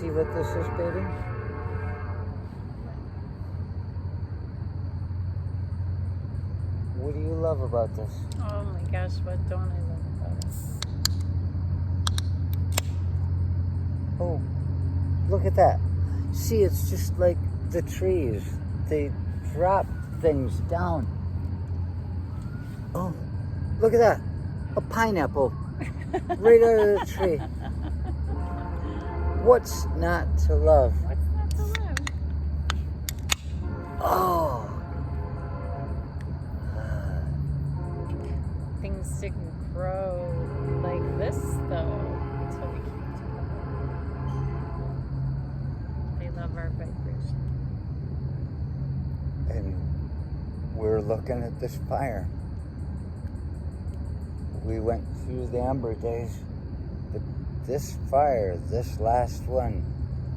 see what this is, baby? What do you love about this? Oh my gosh, what don't I love about it? Oh, look at that. See, it's just like the trees. They drop things down. Oh, look at that. A pineapple. Right out of the tree. What's not to love? What's not to love? Oh. Things didn't grow like this, though, until we came to them. They love our vibration. And we're looking at this fire. We went through the Amber days, but this fire, this last one,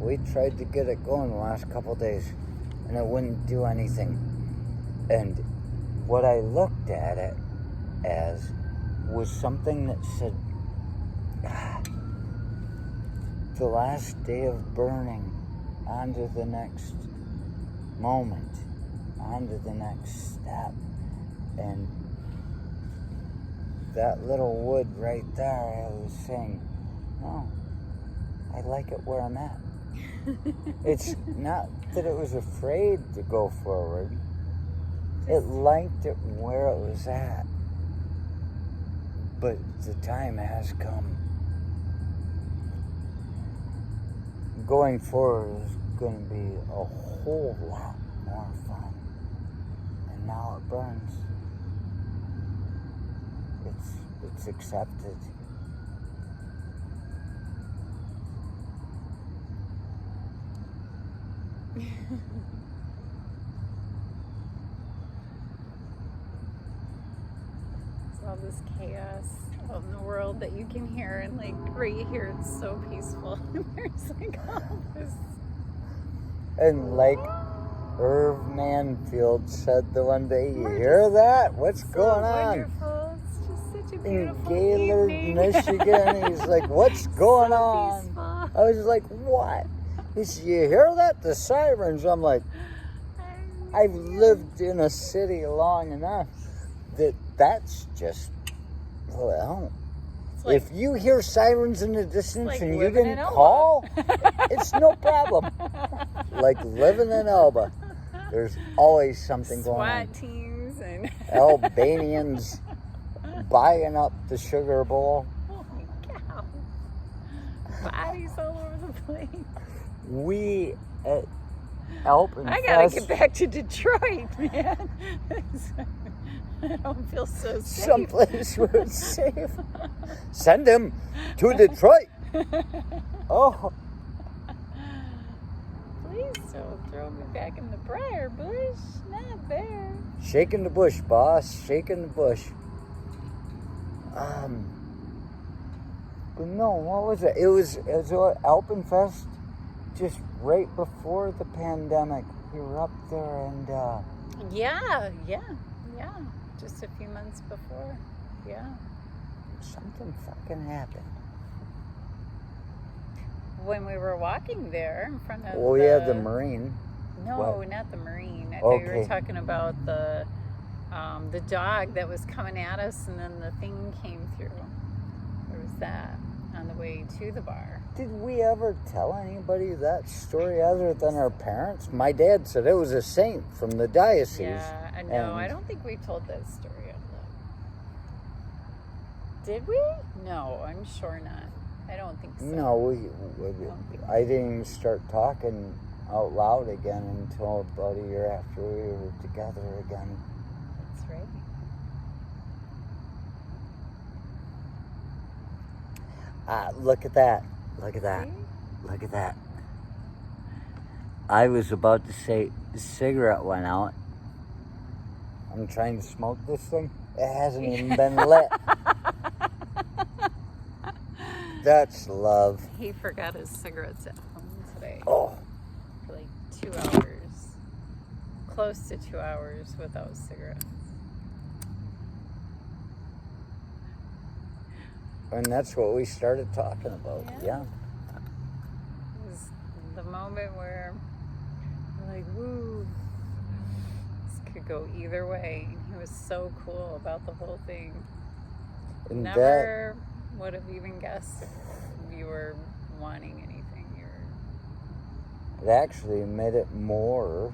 we tried to get it going the last couple days, and it wouldn't do anything. And what I looked at it as was something that said, the last day of burning, on to the next moment, on to the next step. And that little wood right there, I was saying, no, I like it where I'm at. It's not that it was afraid to go forward. It liked it where it was at. But the time has come. Going forward is going to be a whole lot more fun. And now it burns. It's accepted. It's all this chaos out in the world that you can hear, and like right here, it's so peaceful. And there's like all this. And like Irv Manfield said the one day, you hear that? What's going on? Wonderful. It's just such a In beautiful Gaylord, evening. Michigan, he's like, what's going So on? peaceful. I was like, what? He said, you hear that? The sirens. I'm like, I've lived in a city long enough that that's just, well, like, if you hear sirens in the distance like and you living didn't in Elba. call, it's no problem. Like living in Elba. There's always something going on. SWAT teams and Albanians buying up the sugar bowl. holy cow. Bodies all over the place. We at alpenfest. I gotta get back to Detroit, man. I don't feel so safe. Someplace where it's safe. Send him to Detroit. Oh. Please don't throw me back in the briar bush. Not there. Shaking the bush, boss. Shaking the bush. But no, what was it? It was alpenfest just right before the pandemic. We were up there and Yeah. Just a few months before. Yeah. something fucking happened. When we were walking there in front of The Marine. No, What? not the Marine. I thought you Okay. were talking about the dog that was coming at us, and then the thing came through. There was that on the way to the bar. Did we ever tell anybody that story other than our parents? My dad said it was a saint from the diocese. Yeah, I know. I don't think we told that story out loud. Did we? No, I'm sure not. I don't think so. No, I didn't even start talking out loud again until about a year after we were together again. That's right. Look at that. Look at that. See? Look at that. I was about to say the cigarette went out. I'm trying to smoke this thing. It hasn't even been lit. That's love. He forgot his cigarettes at home today. Oh. For like 2 hours. Close to 2 hours without cigarettes. And that's what we started talking about. Yeah. It was moment where we're like, woo, this could go either way. And he was so cool about the whole thing. And Never would have even guessed if you were wanting anything. It actually made it more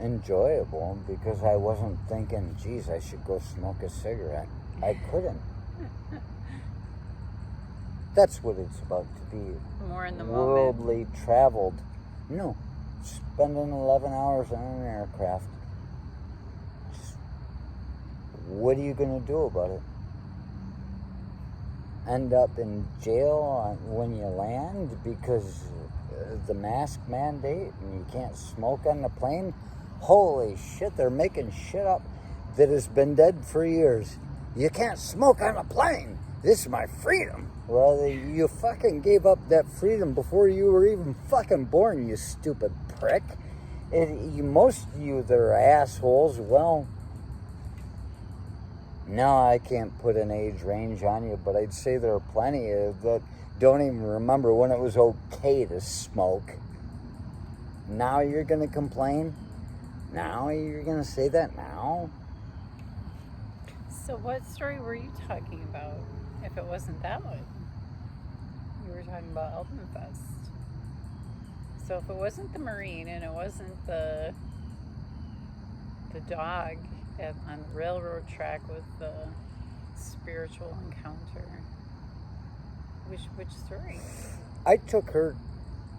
enjoyable because I wasn't thinking, geez, I should go smoke a cigarette. I couldn't. That's what it's about, to be More in the worldly moment. traveled. No, spending 11 hours on an aircraft. Just, what are you going to do about it? End up in jail when you land because the mask mandate and you can't smoke on the plane? Holy shit, they're making shit up that has been dead for years. You can't smoke on a plane. This is my freedom. Well, you fucking gave up that freedom before you were even fucking born, you stupid prick. Most of you that are assholes, well, no, I can't put an age range on you, but I'd say there are plenty of that don't even remember when it was okay to smoke. Now you're going to complain? Now you're going to say that now? So what story were you talking about if it wasn't that one? You were talking about alpenfest. So if it wasn't the Marine and it wasn't the dog on the railroad track with the spiritual encounter, which story? I took her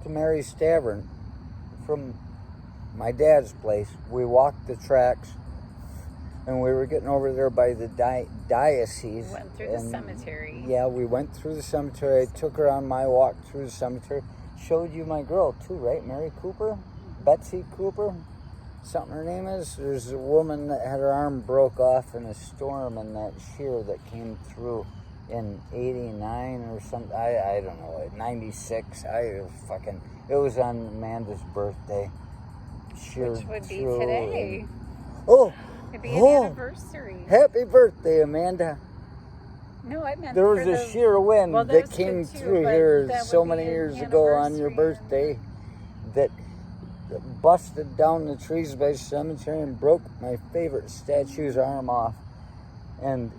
to Mary's Tavern from my dad's place. We walked the tracks, and we were getting over there by the diocese. We went through the cemetery. Yeah, we went through the cemetery. I took her on my walk through the cemetery. Showed you my girl, too, right? Mary Cooper? Betsy Cooper? Something her name is. There's a woman that had her arm broke off in a storm in that shear that came through in 89 or something. I don't know, 96. It was on Amanda's birthday. Sheared Which would be through today. It'd be an anniversary. Happy birthday, Amanda. No, I meant there was a sheer wind that came through here so many years ago on your birthday that busted down the trees by the cemetery and broke my favorite statue's arm off. And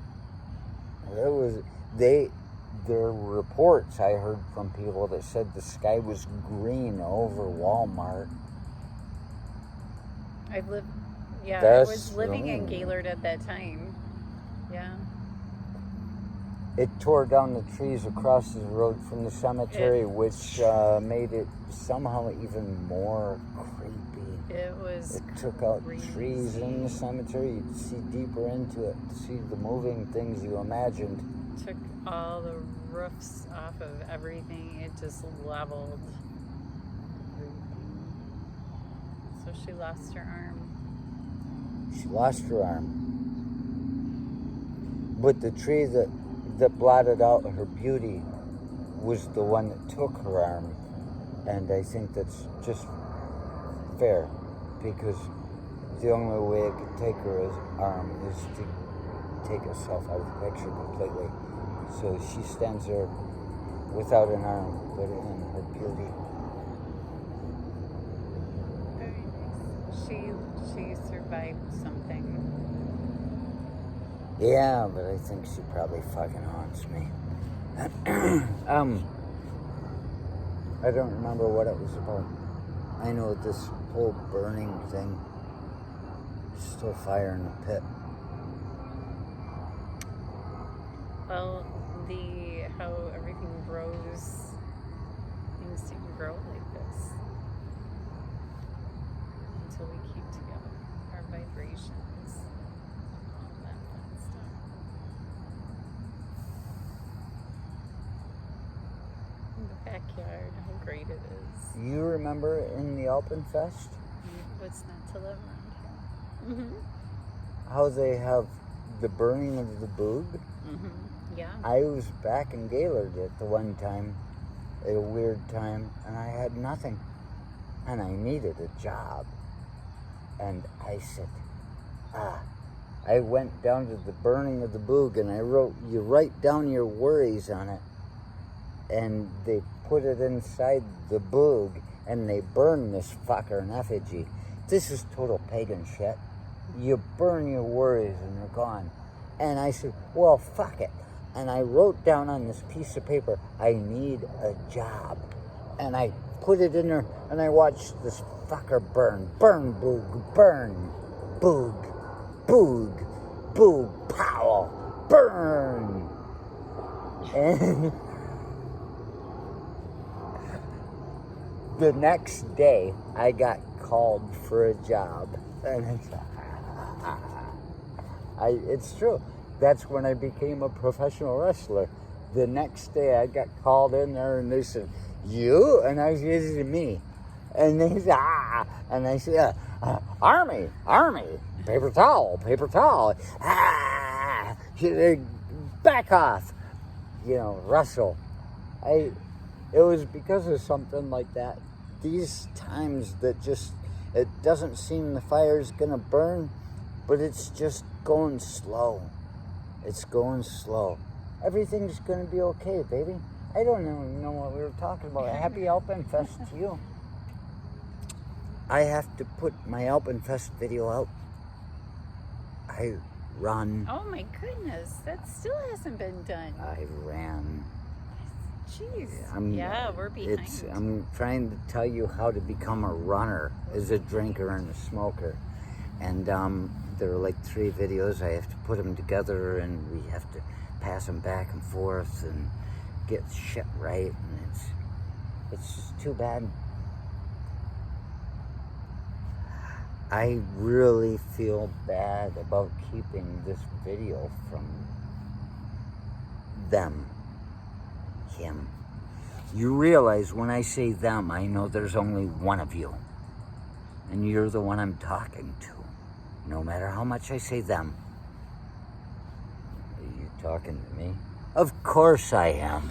there were reports I heard from people that said the sky was green over Walmart. I was living in Gaylord at that time. Yeah. It tore down the trees across the road from the cemetery, which made it somehow even more creepy. It took out trees in the cemetery. You'd see deeper into it, see the moving things you imagined. Took all the roofs off of everything. It just leveled everything. So she lost her arm. She lost her arm. But the tree that blotted out her beauty was the one that took her arm. And I think that's just fair, because the only way it could take her arm is to take herself out of the picture completely. So she stands there without an arm, but in her beauty. She survived something. Yeah, but I think she probably fucking haunts me. I don't remember what it was about. I know this whole burning thing. Still fire in the pit. Well, how everything grows, things didn't grow like this until we keep together. Our vibrations, all that fun stuff. In the backyard, how great it is. You remember in the alpenfest? What's not to love around here? Mm-hmm. How they have the burning of the Boog? Mm-hmm. Yeah. I was back in Gaylord at the one time, at a weird time, and I had nothing. And I needed a job. And I said, I went down to the burning of the Boog and I wrote, you write down your worries on it. and they put it inside the Boog, and they burn this fucker in effigy. This is total pagan shit. You burn your worries and they're gone. And I said, well, fuck it. And I wrote down on this piece of paper, I need a job. And I put it in there, and I watched this fucker burn. Burn, Boog, burn. Boog, Boog, Boog, pow, burn. And the next day, I got called for a job. And it's true. That's when I became a professional wrestler. The next day, I got called in there, and they said, you? And I said, me. And they said, And I said, army, paper towel. Back off. Wrestle. It was because of something like that. These times that just, it doesn't seem the fire's gonna burn, but it's just going slow. It's going slow. Everything's gonna be okay, baby. I don't even know what we were talking about. Happy alpenfest to you. I have to put my alpenfest video out. I run. Oh my goodness, that still hasn't been done. I ran. Jeez. Yeah, we're behind. I'm trying to tell you how to become a runner as a drinker and a smoker. And there are like 3 videos. I have to put them together, and we have to pass them back and forth and get shit right. And it's just too bad. I really feel bad about keeping this video from them. Him. You realize when I say them, I know there's only one of you. And you're the one I'm talking to. No matter how much I say them. Are you talking to me? Of course I am.